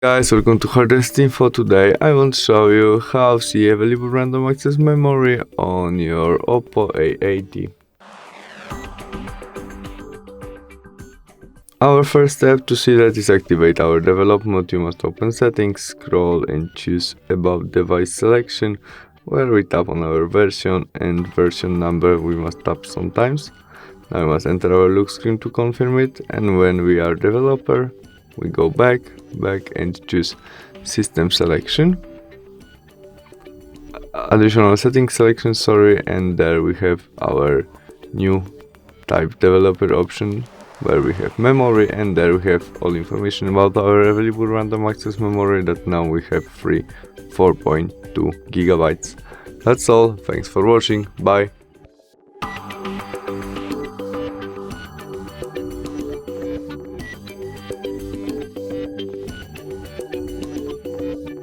Guys, welcome to HardReset.Info. Today I will show you how to see available random access memory on your OPPO A80. Our first step to see that is activate our develop mode. You must open settings, scroll and choose about device selection, where we tap on our version and version number we must tap sometimes. Now we must enter our look screen to confirm it, and when we are developer, we go back and choose system selection, additional settings selection, and there we have our new type developer option where we have memory, and there we have all information about our available random access memory that now we have free 4.2 gigabytes. That's all, thanks for watching, bye.